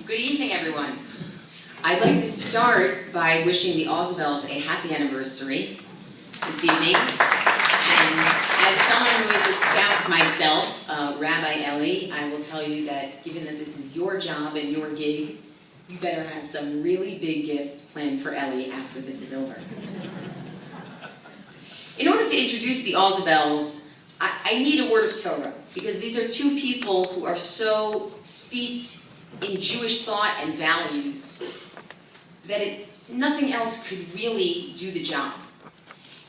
Good evening, everyone. I'd like to start by wishing the Ozabels a happy anniversary this evening. And as someone who is a spouse myself, Rabbi Ellie, I will tell you that given that this is your job and your gig, you better have some really big gift planned for Ellie after this is over. In order to introduce the Ozabels, I need a word of Torah, because these are two people who are so steeped in Jewish thought and values that nothing else could really do the job.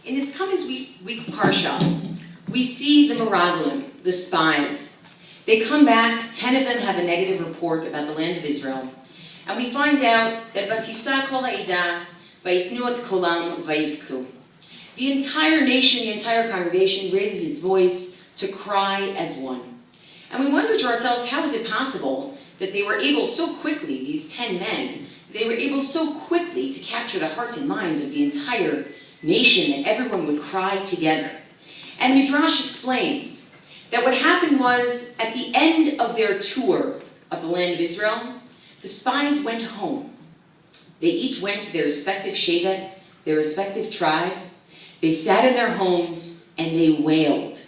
In this coming week Parsha, we see the Meraglim, the spies. They come back, 10 of them have a negative report about the land of Israel, and we find out that Vatisa kol ha'edah vayitnu et kolam vayivku. The entire nation, the entire congregation raises its voice to cry as one. And we wonder to ourselves, how is it possible that they were able so quickly, these 10 men, they were able so quickly to capture the hearts and minds of the entire nation that everyone would cry together? And Midrash explains that what happened was, at the end of their tour of the land of Israel, the spies went home. They each went to their respective shevet, their respective tribe. They sat in their homes and they wailed.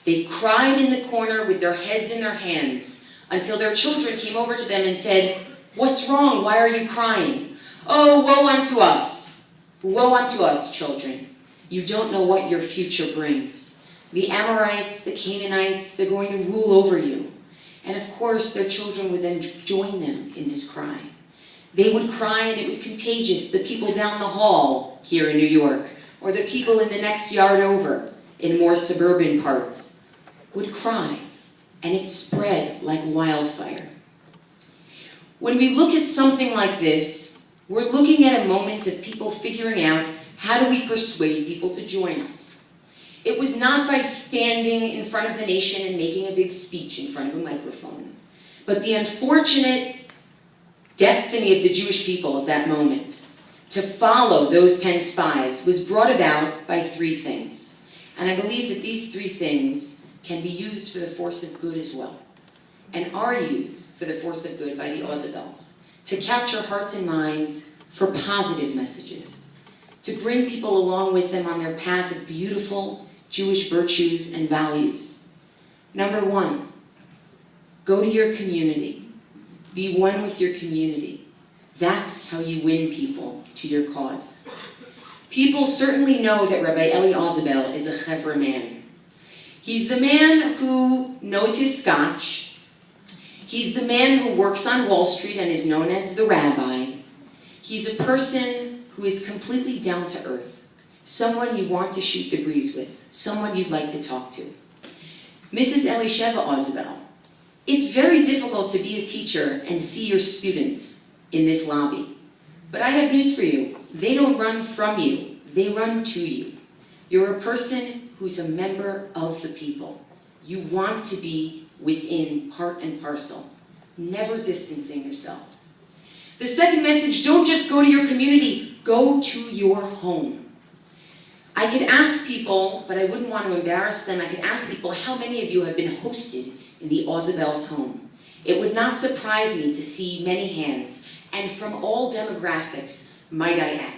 They cried in the corner with their heads in their hands until their children came over to them and said, "What's wrong? Why are you crying?" "Oh, woe unto us. Woe unto us, children. You don't know what your future brings. The Amorites, the Canaanites, they're going to rule over you." And of course, their children would then join them in this cry. They would cry and it was contagious. The people down the hall here in New York, or the people in the next yard over in more suburban parts, would cry, and it spread like wildfire. When we look at something like this, we're looking at a moment of people figuring out, how do we persuade people to join us? It was not by standing in front of the nation and making a big speech in front of a microphone, but the unfortunate destiny of the Jewish people of that moment to follow those 10 spies was brought about by 3 things. And I believe that these 3 things can be used for the force of good as well, and are used for the force of good by the Ozabels, to capture hearts and minds for positive messages, to bring people along with them on their path of beautiful Jewish virtues and values. Number 1, go to your community. Be one with your community. That's how you win people to your cause. People certainly know that Rabbi Eli Ozabel is a chevra man. He's the man who knows his scotch. He's the man who works on Wall Street and is known as the rabbi. He's a person who is completely down to earth, someone you want to shoot the breeze with, someone you'd like to talk to. Mrs. Elisheva Ozabel, it's very difficult to be a teacher and see your students in this lobby. But I have news for you. They don't run from you. They run to you. You're a person who's a member of the people. You want to be within, part and parcel, never distancing yourselves. The second message, don't just go to your community, go to your home. I could ask people, but I wouldn't want to embarrass them, I could ask people, how many of you have been hosted in the Ozabel's home? It would not surprise me to see many hands, and from all demographics, might I add.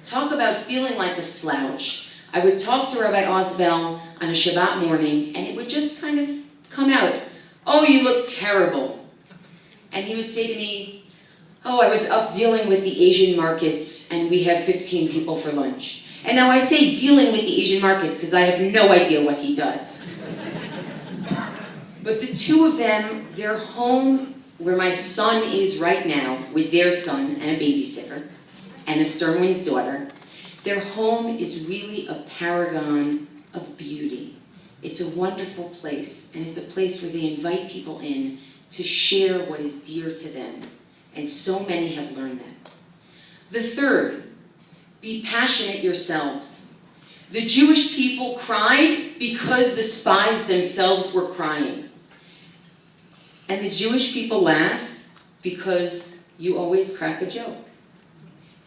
Talk about feeling like a slouch. I would talk to Rabbi Ozabel on a Shabbat morning, and it would just kind of come out, "Oh, you look terrible." And he would say to me, "Oh, I was up dealing with the Asian markets, and we have 15 people for lunch." And now I say dealing with the Asian markets because I have no idea what he does. But the 2 of them, their home, where my son is right now, with their son and a babysitter, and a Sternwind's daughter, their home is really a paragon of beauty. It's a wonderful place, and it's a place where they invite people in to share what is dear to them. And so many have learned that. The third, be passionate yourselves. The Jewish people cried because the spies themselves were crying. And the Jewish people laugh because you always crack a joke.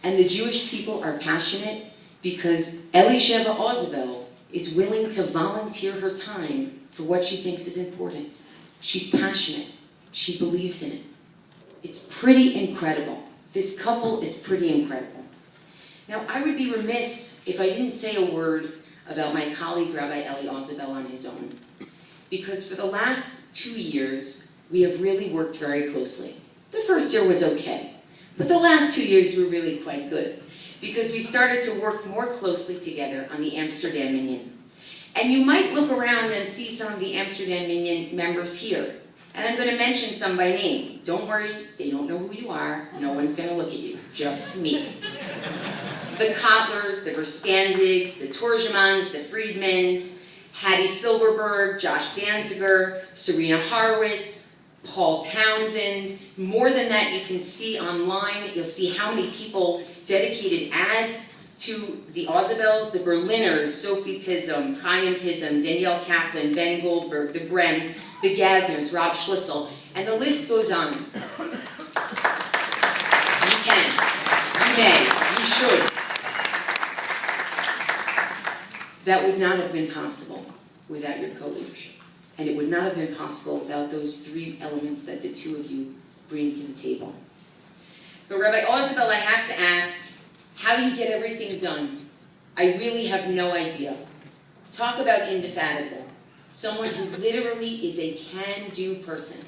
And the Jewish people are passionate because Elisheva Ozabel is willing to volunteer her time for what she thinks is important. She's passionate. She believes in it. It's pretty incredible. This couple is pretty incredible. Now, I would be remiss if I didn't say a word about my colleague, Rabbi Eli Ozabel, on his own. Because for the last 2 years, we have really worked very closely. The first year was okay, but the last 2 years were really quite good, because we started to work more closely together on the Amsterdam Minyan. And you might look around and see some of the Amsterdam Minyan members here. And I'm going to mention some by name. Don't worry, they don't know who you are. No one's going to look at you, just me. The Kotlers, the Verstandigs, the Torgemans, the Friedmans, Hattie Silverberg, Josh Danziger, Serena Horowitz, Paul Townsend. More than that, you can see online. You'll see how many people dedicated ads to the Ozabels, the Berliners, Sophie Pisum, Chaim Pisum, Danielle Kaplan, Ben Goldberg, the Brems, the Gasners, Rob Schlissel, and the list goes on. You can, you may, you should. That would not have been possible without your co-leadership. And it would not have been possible without those 3 elements that the 2 of you bring to the table. But Rabbi Ozabel, I have to ask, how do you get everything done? I really have no idea. Talk about indefatigable. Someone who literally is a can-do person.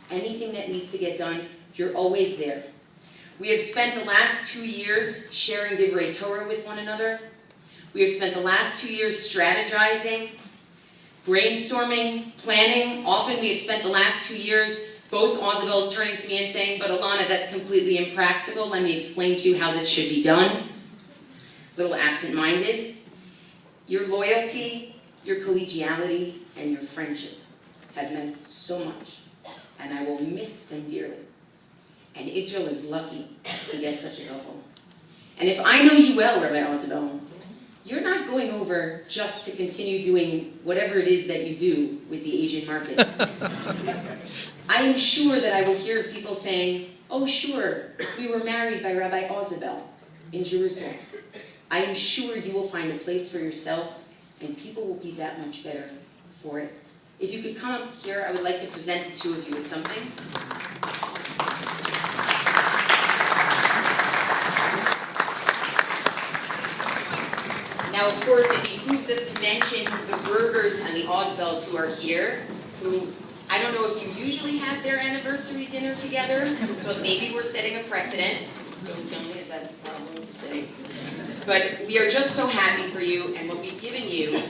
Anything that needs to get done, you're always there. We have spent the last 2 years sharing Divrei Torah with one another. We have spent the last 2 years strategizing, brainstorming, planning. Often we have spent the last 2 years, both Ozabels turning to me and saying, but Elana, that's completely impractical. Let me explain to you how this should be done. A little absent-minded. Your loyalty, your collegiality, and your friendship have meant so much. And I will miss them dearly. And Israel is lucky to get such a couple. And if I know you well, Rabbi Ozabel, you're not going over just to continue doing whatever it is that you do with the Asian markets. I am sure that I will hear people saying, oh sure, we were married by Rabbi Ozabel in Jerusalem. I am sure you will find a place for yourself, and people will be that much better for it. If you could come up here, I would like to present the 2 of you with something. Now, of course, it behooves us to mention the Bergers and the Ozabels who are here, who, I don't know if you usually have their anniversary dinner together, but maybe we're setting a precedent. Don't tell me if that's a problem to say. But we are just so happy for you, and what we've given you,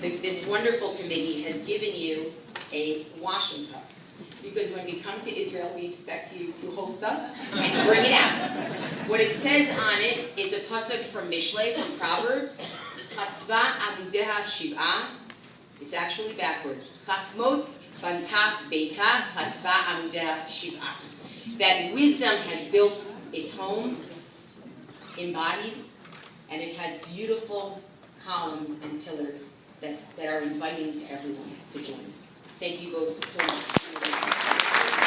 this wonderful committee has given you a washing cup. Because when we come to Israel, we expect you to host us and bring it out. What it says on it is a pasuk from Mishlei, from Proverbs. Chatzva amudeha shiv'ah. It's actually backwards. Chachmot banta beita chatzva amudeha shiv'ah. That wisdom has built its home, embodied, and it has beautiful columns and pillars that are inviting to everyone to join. Thank you both so much.